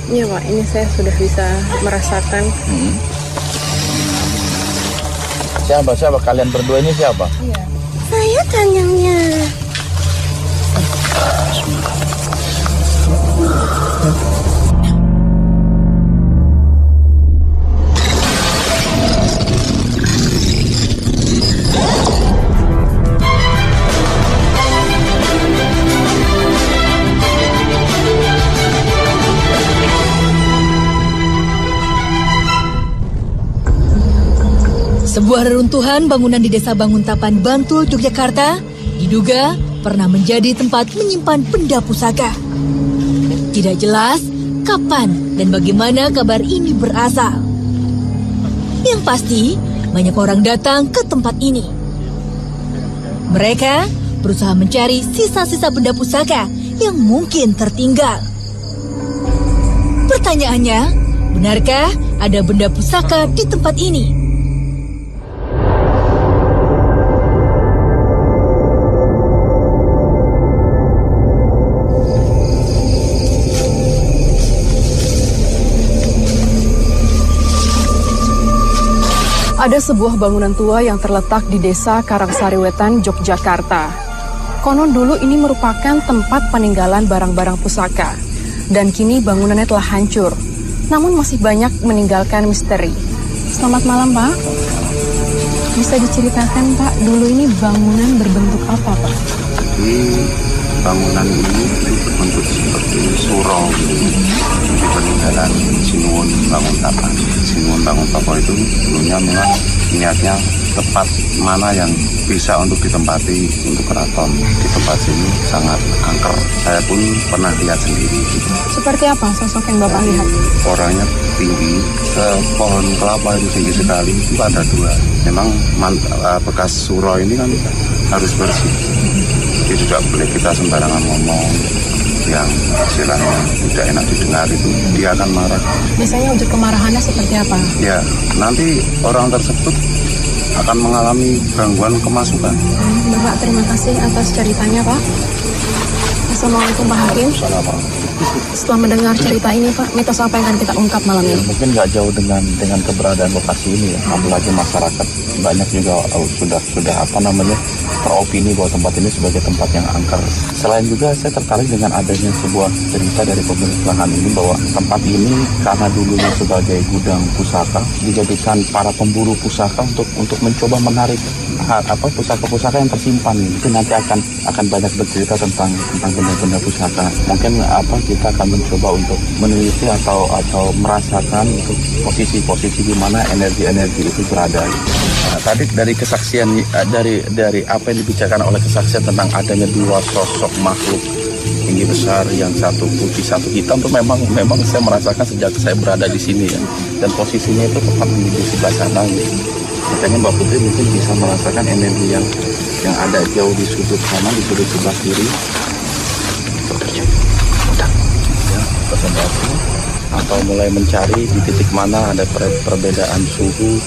Iya Pak, ini saya sudah bisa merasakan. Siapa kalian berdua ini siapa? Iya. Saya kanyangnya. Sebuah reruntuhan bangunan di Desa Banguntapan, Bantul, Yogyakarta diduga pernah menjadi tempat menyimpan benda pusaka. Tidak jelas kapan dan bagaimana kabar ini berasal. Yang pasti, banyak orang datang ke tempat ini. Mereka berusaha mencari sisa-sisa benda pusaka yang mungkin tertinggal. Pertanyaannya, benarkah ada benda pusaka di tempat ini? Ada sebuah bangunan tua yang terletak di Desa Karangsariwetan, Yogyakarta. Konon dulu ini merupakan tempat peninggalan barang-barang pusaka. Dan kini bangunannya telah hancur. Namun masih banyak meninggalkan misteri. Selamat malam, Pak. Bisa diceritakan, Pak, dulu ini bangunan berbentuk apa, Pak? Jadi bangunan ini berbentuk seperti surau di peninggalan Sinuwun Banguntapan. Sinuwun Banguntapan itu dulunya memang niatnya tempat mana yang bisa untuk ditempati untuk keraton. Di tempat sini sangat angker. Saya pun pernah lihat sendiri. Seperti apa sosok yang Bapak lihat? Orangnya tinggi, pohon kelapa itu tinggi sekali, itu ada dua. Memang bekas surau ini kan harus bersih. Jadi tidak boleh kita sembarangan ngomong yang istilahnya tidak enak didengar itu, dia akan marah. Biasanya wujud kemarahannya seperti apa? Ya, nanti orang tersebut akan mengalami gangguan kemasukan. Bapak, terima kasih atas ceritanya, Pak. Assalamualaikum Pak Hakim. Setelah mendengar cerita ini, Pak, mitos apa yang akan kita ungkap malam ini? Mungkin nggak jauh dengan keberadaan lokasi ini ya. Apalagi masyarakat banyak juga sudah teropini bahwa tempat ini sebagai tempat yang angker. Selain juga saya tertarik dengan adanya sebuah cerita dari pemilik lahan ini bahwa tempat ini karena dulunya sebagai gudang pusaka dijadikan para pemburu pusaka untuk mencoba menarik pusaka-pusaka yang tersimpan. Itu nanti akan banyak bercerita tentang benda-benda pusaka. Mungkin kita akan mencoba untuk meneliti atau merasakan untuk posisi di mana energi itu berada. Nah, tadi dari kesaksian dari apa yang dibicarakan oleh kesaksian tentang adanya dua sosok makhluk tinggi besar, yang satu putih satu hitam, itu memang saya merasakan sejak saya berada di sini ya. Dan posisinya itu tepat di sebelah sana. Makanya Mbak Putri mungkin bisa merasakan energi yang ada jauh di sudut sana, di sudut sebelah kiri. Konsentrasi atau mulai mencari di titik mana ada perbedaan suhu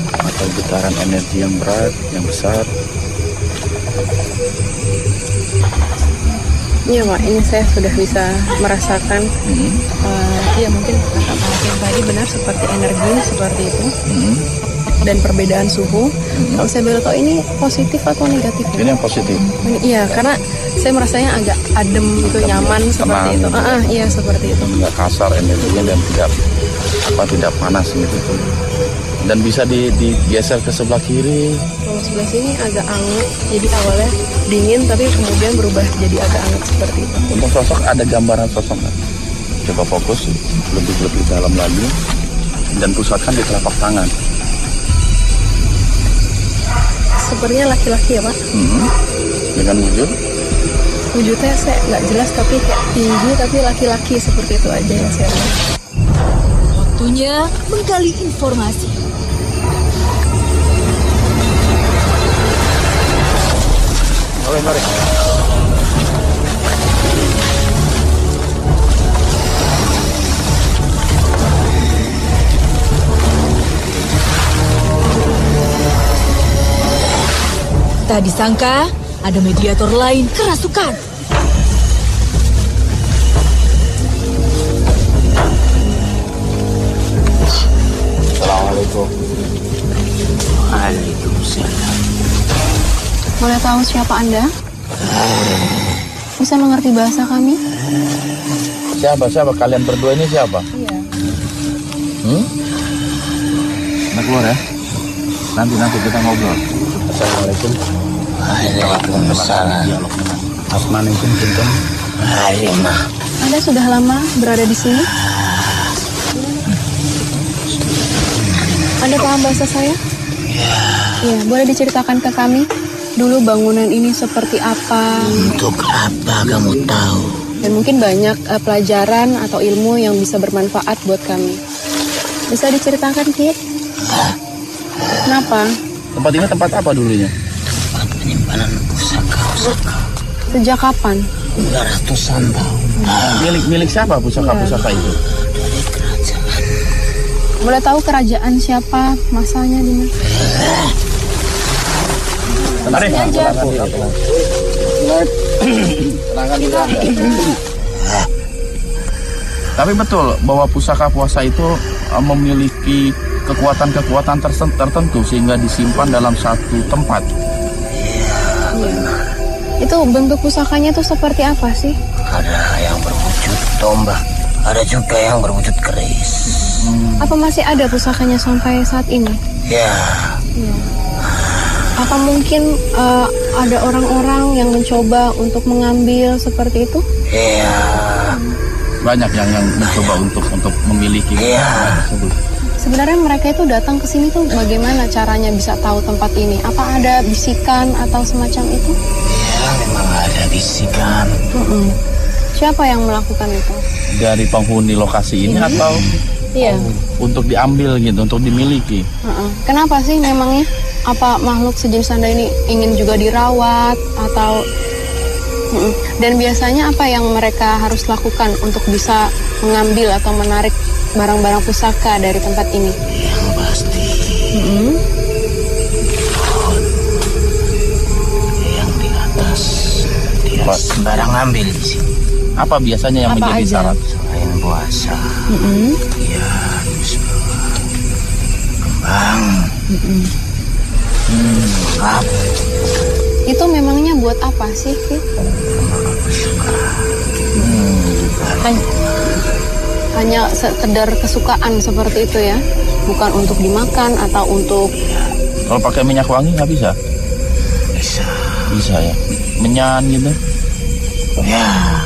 atau getaran energi yang berat, yang besar. Iya Pak, ini saya sudah bisa merasakan. Iya mungkin kata Pak Hakim tadi benar, seperti energi seperti itu. Dan perbedaan suhu. Kalau saya boleh tahu ini positif atau negatif? Ini yang positif. Iya, karena saya merasanya agak adem gitu, nyaman seperti itu. Iya seperti itu. Enggak kasar energinya dan tidak panas gitu. Dan bisa digeser ke sebelah kiri. Kalau sebelah sini agak hangat, jadi awalnya dingin tapi kemudian berubah jadi agak hangat seperti itu. Untuk sosok ada gambaran sosok kan? Coba fokus lebih dalam lagi dan pusatkan di telapak tangan. Sepertinya laki-laki ya Pak? Dengan wujudnya saya nggak jelas, tapi kayak tinggi tapi laki-laki, seperti itu aja yang saya lihat. Waktunya menggali informasi. Mari. Tak disangka, ada mediator lain kerasukan. tahu siapa Anda? Bisa mengerti bahasa kami? Siapa kalian berdua ini siapa? Iya. Nah, keluar ya. Nanti kita ngobrol. Assalamualaikum. Waalaikumsalam. Assalamualaikum. Halimah. Anda sudah lama berada di sini? Anda paham bahasa saya? Iya, boleh diceritakan ke kami dulu bangunan ini seperti apa? Untuk apa kamu tahu? Dan mungkin banyak pelajaran atau ilmu yang bisa bermanfaat buat kami. Bisa diceritakan, Ki? Kenapa? Tempat ini tempat apa dulunya? Tempat penyimpanan pusaka. Sejak kapan? Udah ratusan tahun. Milik siapa pusaka-pusaka itu? Dari kerajaan. Boleh tahu kerajaan siapa, masanya di mana? Tenang aja. Tapi betul bahwa pusaka puasa itu memiliki kekuatan-kekuatan tertentu sehingga disimpan dalam satu tempat. Iya. Itu bentuk pusakanya itu seperti apa sih? Ada yang berwujud tombak, ada juga yang berwujud keris. Apa masih ada pusakanya sampai saat ini? Ya, Iya. Apa mungkin ada orang-orang yang mencoba untuk mengambil seperti itu? ya, Banyak yang mencoba untuk memiliki Iya. tersebut. Sebenarnya mereka itu datang ke sini tuh bagaimana caranya bisa tahu tempat ini? Apa ada bisikan atau semacam itu? ya memang ada bisikan. Siapa yang melakukan itu? Dari penghuni lokasi ini atau Iya. untuk diambil gitu, untuk dimiliki. Kenapa sih memangnya? Apa makhluk sejenis Anda ini ingin juga dirawat atau dan biasanya apa yang mereka harus lakukan untuk bisa mengambil atau menarik barang-barang pusaka dari tempat ini? Yang pasti yang di atas dia sembarang ambil di sini. Apa biasanya yang Apa menjadi aja? syarat? Selain puasa, ya harus bawa kembang, lengkap, Itu memangnya buat apa sih, Ki? Hanya sekedar kesukaan seperti itu ya? Bukan untuk dimakan atau untuk... Kalau pakai minyak wangi nggak bisa? bisa. Bisa ya. Menyan gitu. Ya,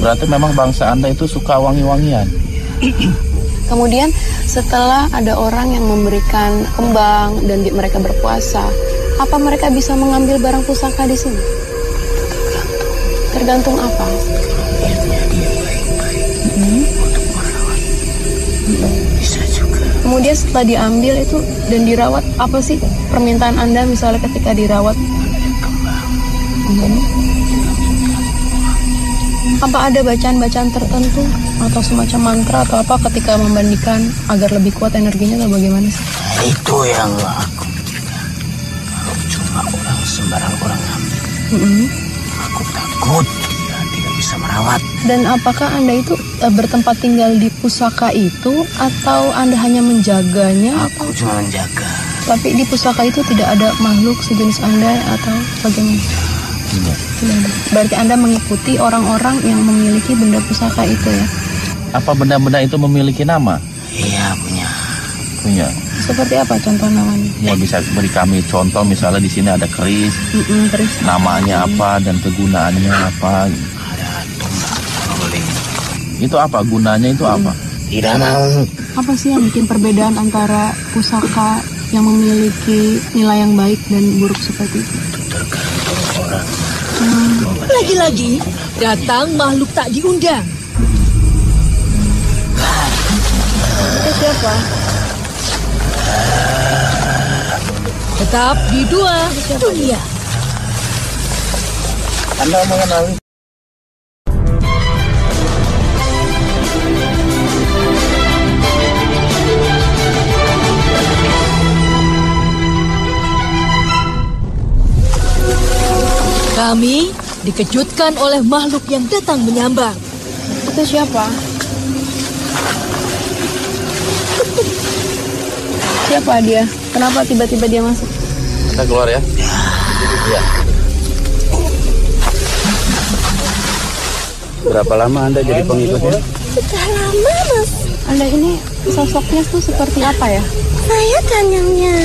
Berarti memang bangsa Anda itu suka wangi-wangian. Kemudian setelah ada orang yang memberikan kembang dan mereka berpuasa, apa mereka bisa mengambil barang pusaka di sini? Tergantung apa? niatnya dia baik-baik untuk merawat. Bisa juga. Kemudian setelah diambil itu dan dirawat, apa sih permintaan Anda misalnya ketika dirawat? Apa ada bacaan-bacaan tertentu atau semacam mantra atau apa ketika memandikan agar lebih kuat energinya atau bagaimana sih? Itu yang aku pikirkan. Kalau cuma orang sembarang orang ambil, aku takut dia tidak bisa merawat. Dan apakah Anda itu bertempat tinggal di pusaka itu atau Anda hanya menjaganya? Aku cuma menjaga. Tapi di pusaka itu tidak ada makhluk sejenis Anda atau bagaimana? Tidak ada. Berarti Anda mengikuti orang-orang yang memiliki benda pusaka itu ya? Apa benda-benda itu memiliki nama? Iya punya. Punya. Seperti apa contoh namanya? Ya bisa beri kami contoh, misalnya di sini ada keris, Terus namanya apa dan kegunaannya apa? Ada tombak rolling. Itu apa gunanya, itu apa? Tidak mau. apa sih yang bikin perbedaan antara pusaka yang memiliki nilai yang baik dan buruk seperti itu? Tergantung orang. Lagi-lagi, datang makhluk tak diundang. Itu siapa? Tetap di Dua Dunia. Anda mengenali? Kami dikejutkan oleh makhluk yang datang menyambar. Itu siapa? Siapa dia? Kenapa tiba-tiba dia masuk? Anda keluar ya? Iya. Berapa lama Anda jadi pengikutnya? Sudah lama, Mas. Anda ini sosoknya tuh seperti apa ya? Saya Danyangnya.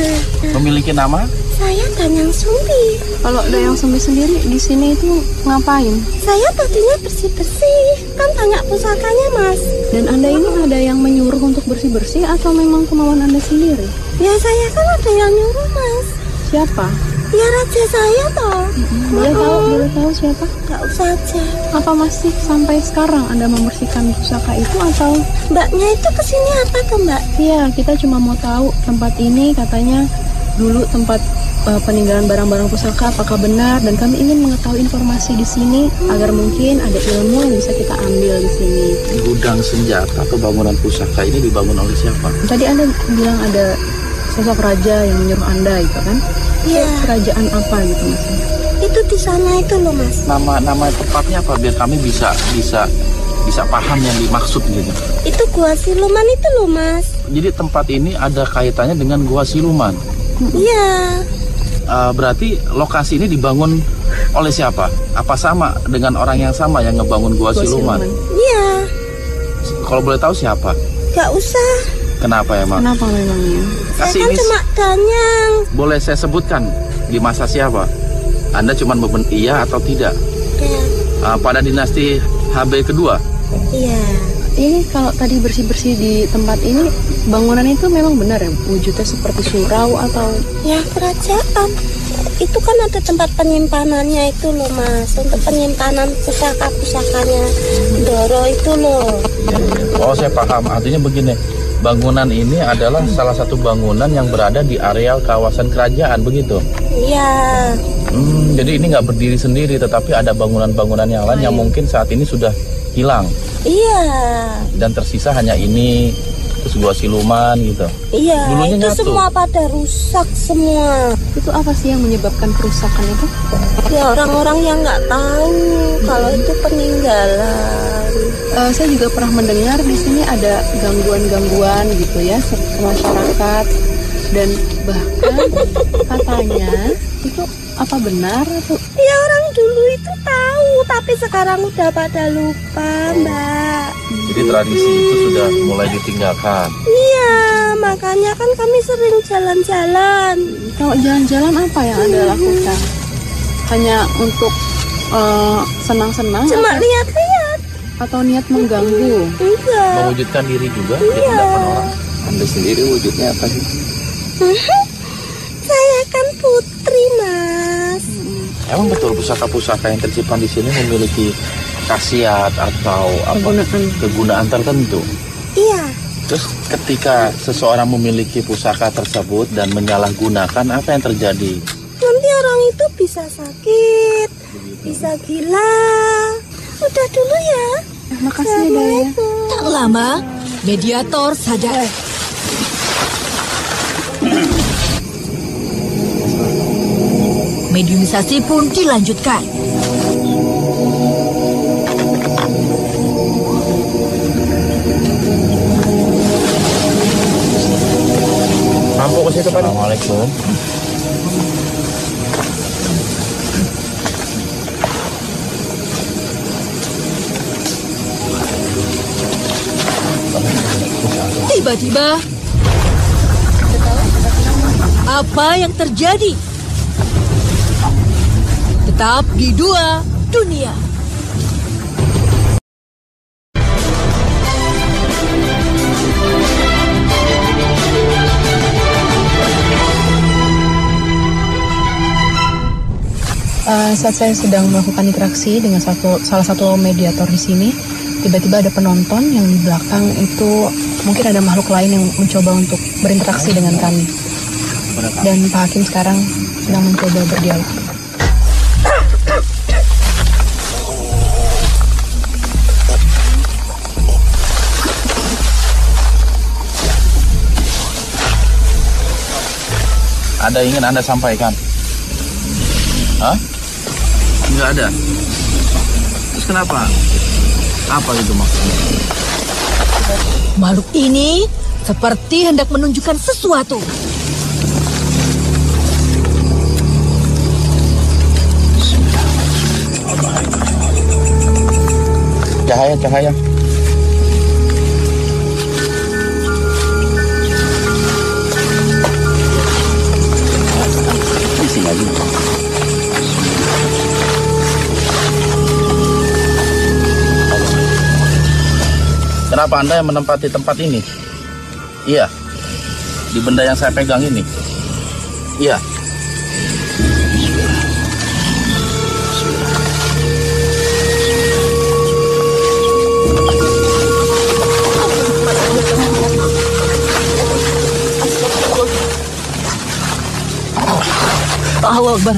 Memiliki nama? Saya Danyang Sumbi. Kalau Dayang Sumbi sendiri di sini itu ngapain? Saya tadinya bersih-bersih. Kan banyak pusakanya, Mas. Dan Anda ini ada yang menyuruh untuk bersih-bersih atau memang kemauan Anda sendiri? Ya saya kan ada yang nyuruh, Mas. Siapa? Ya raja saya toh. Boleh tahu siapa? Gak usah aja. Apa masih sampai sekarang Anda membersihkan pusaka itu atau? Mbaknya itu kesini apa ke Mbak? Iya, kita cuma mau tahu tempat ini katanya dulu tempat peninggalan barang-barang pusaka, apakah benar? Dan kami ingin mengetahui informasi di sini agar mungkin ada ilmu yang bisa kita ambil di sini. Gudang senjata atau bangunan pusaka ini dibangun oleh siapa? Tadi Anda bilang ada sosok raja yang menyuruh Anda itu kan? Iya. Kerajaan apa gitu Mas? Itu di sana itu loh, Mas. Nama tepatnya apa biar kami bisa paham yang dimaksud gitu. Itu Gua Siluman itu loh, Mas. Jadi tempat ini ada kaitannya dengan Gua Siluman. Iya. Berarti lokasi ini dibangun oleh siapa? Apa sama dengan orang yang sama yang ngebangun Gua Siluman? Iya. Kalau boleh tahu siapa? Gak usah. Kenapa emang? Kenapa memangnya? Saya kan cuma Danyang. Boleh saya sebutkan di masa siapa? Anda cuma iya atau tidak? Ya. Pada dinasti HB kedua? Iya. Ini kalau tadi bersih-bersih di tempat ini, bangunan itu memang benar ya? Wujudnya seperti surau atau? Ya, kerajaan. Itu kan ada tempat penyimpanannya itu loh, Mas. Untuk penyimpanan pusaka-pusakanya Doro itu loh. Oh, saya paham. Artinya begini, bangunan ini adalah salah satu bangunan yang berada di areal kawasan kerajaan, begitu? Iya. Jadi ini nggak berdiri sendiri, tetapi ada bangunan-bangunan yang lain yang mungkin saat ini sudah hilang. Iya. Dan tersisa hanya ini, terus Gua Siluman gitu. Iya, Dulunya itu nyatu. semua pada rusak semua. Itu apa sih yang menyebabkan kerusakan itu? Ya orang-orang yang nggak tahu kalau itu peninggalan. Saya juga pernah mendengar di sini ada gangguan-gangguan gitu ya ke masyarakat, dan bahkan katanya itu apa benar atau? Ya orang dulu itu tahu, tapi sekarang udah pada lupa, Mbak. Jadi tradisi itu sudah mulai ditinggalkan. Iya, makanya kan kami sering jalan-jalan. Kalau jalan-jalan apa yang Anda lakukan? Hanya untuk senang-senang? Cuma lihat-lihat. Atau niat mengganggu? Enggak. Mewujudkan diri juga di Iya. hadapan orang. Anda sendiri wujudnya apa sih? Saya kan putri, Mas. Emang betul pusaka-pusaka yang tersimpan di sini memiliki khasiat atau kegunaan tertentu? Iya. Terus ketika seseorang memiliki pusaka tersebut dan menyalahgunakan, apa yang terjadi? Nanti orang itu bisa sakit, bisa gila. Udah dulu ya. Makasih ya. Tak lama, mediator sadar. Mediumisasi pun dilanjutkan. Mampu ke situ, Pak. Assalamualaikum. Tiba-tiba, apa yang terjadi? Tetap di Dua Dunia. Saat saya sedang melakukan interaksi dengan salah satu mediator di sini, tiba-tiba ada penonton yang di belakang itu mungkin ada makhluk lain yang mencoba untuk berinteraksi dengan kami. Dan Pak Hakim sekarang sedang mencoba berdialog. Ada ingin Anda sampaikan? Hah? Enggak ada. Terus kenapa? Apa itu maksudnya? Makhluk ini seperti hendak menunjukkan sesuatu. Cahaya. Di sini aja. Kenapa Anda yang menempati tempat ini? Iya. Di benda yang saya pegang ini. Iya. Allah Akbar.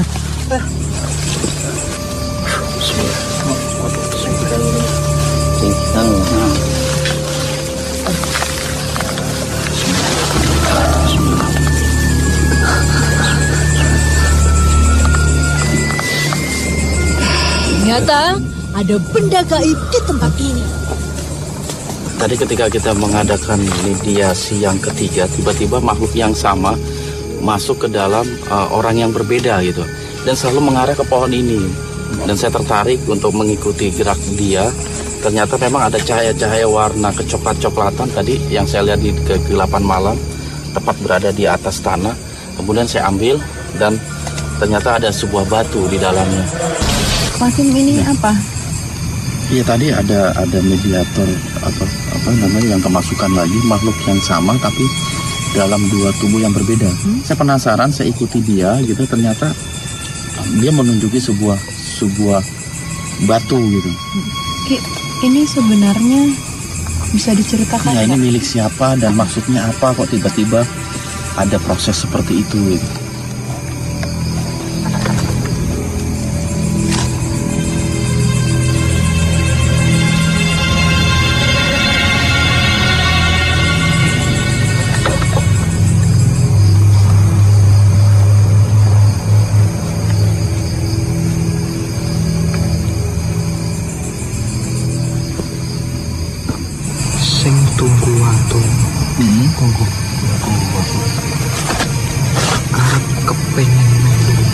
Ternyata ada benda gaib di tempat ini. Tadi ketika kita mengadakan mediasi yang ketiga, tiba-tiba makhluk yang sama masuk ke dalam orang yang berbeda gitu, dan selalu mengarah ke pohon ini. Dan saya tertarik untuk mengikuti gerak dia. Ternyata memang ada cahaya-cahaya warna kecoklat-coklatan tadi yang saya lihat di kegelapan malam, tepat berada di atas tanah. Kemudian saya ambil dan ternyata ada sebuah batu di dalamnya. Pakim ini apa? Iya, tadi ada mediator apa namanya yang kemasukan lagi, makhluk yang sama tapi dalam dua tubuh yang berbeda. Saya penasaran, saya ikuti dia gitu, ternyata dia menunjuki sebuah batu gitu. Ini sebenarnya bisa diceritakan? Ya, ini milik siapa dan maksudnya apa kok tiba-tiba ada proses seperti itu gitu. Sing tunggu waktu. Tunggu. Arep kepengen melu.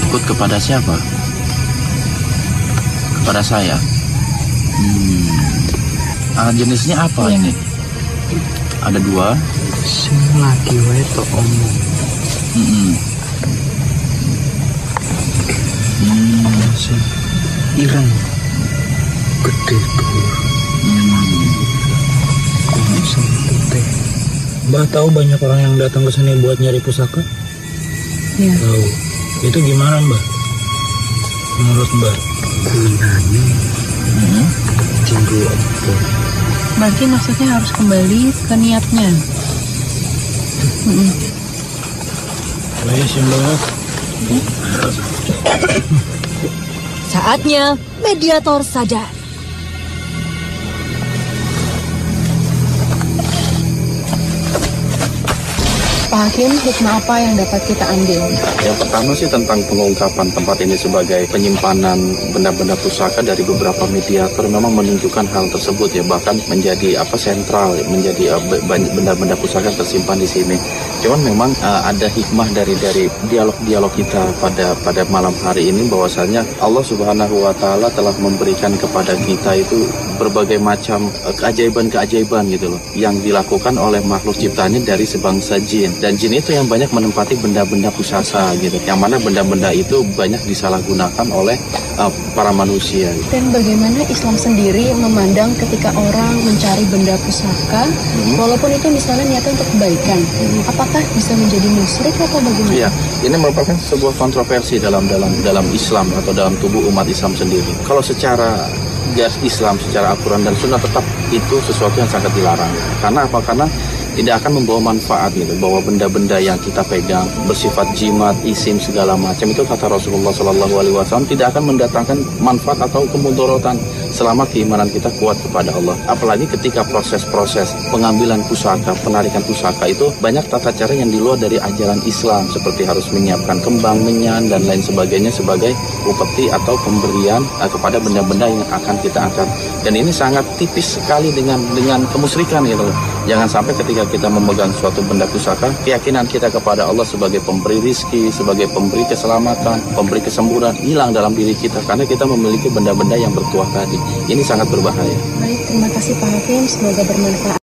Ikut kepada siapa? Kepada saya. Jenisnya apa ini? Ada dua. Sing lagi wae tok omong. Sing ireng. Gede dhuwur. Putih. Mbak tahu banyak orang yang datang ke sini buat nyari pusaka? Iya. Tahu. Itu gimana Mbak? Menurut Mbak? Gunanya tinggu apa? Berarti maksudnya harus kembali ke niatnya. Baik sih Mbak. Saatnya mediator sadar. Pak Hakim, hikmah apa yang dapat kita ambil? Yang pertama sih tentang pengungkapan tempat ini sebagai penyimpanan benda-benda pusaka dari beberapa mediator memang menunjukkan hal tersebut ya, bahkan menjadi sentral, menjadi benda-benda pusaka tersimpan di sini. Cuman memang ada hikmah dari dialog-dialog kita pada malam hari ini, bahwasanya Allah Subhanahu wa taala telah memberikan kepada kita itu berbagai macam keajaiban-keajaiban gitu loh, yang dilakukan oleh makhluk ciptaannya dari sebangsa jin. Dan jin itu yang banyak menempati benda-benda pusaka gitu, yang mana benda-benda itu banyak disalahgunakan oleh para manusia. Dan bagaimana Islam sendiri memandang ketika orang mencari benda pusaka, walaupun itu misalnya niatnya untuk kebaikan, apakah bisa menjadi musyrik atau bagaimana? Iya, ini merupakan sebuah kontroversi dalam Islam atau dalam tubuh umat Islam sendiri. Kalau secara garis Islam, secara aturan dan sunnah, tetap itu sesuatu yang sangat dilarang. Karena apa? Karena tidak akan membawa manfaat gitu, bahwa benda-benda yang kita pegang bersifat jimat, isim segala macam itu kata Rasulullah SAW tidak akan mendatangkan manfaat atau kemudorotan selama keimanan kita kuat kepada Allah. Apalagi ketika proses-proses pengambilan pusaka, penarikan pusaka itu banyak tata cara yang di luar dari ajaran Islam, seperti harus menyiapkan kembang, menyan dan lain sebagainya sebagai upeti atau pemberian kepada benda-benda yang akan kita angkat. Dan ini sangat tipis sekali dengan kemusyrikan gitu loh. Jangan sampai ketika kita memegang suatu benda pusaka, keyakinan kita kepada Allah sebagai pemberi rizki, sebagai pemberi keselamatan, pemberi kesembuhan hilang dalam diri kita karena kita memiliki benda-benda yang bertuah tadi. Ini sangat berbahaya. Baik, terima kasih Pak Hakim. Semoga bermanfaat.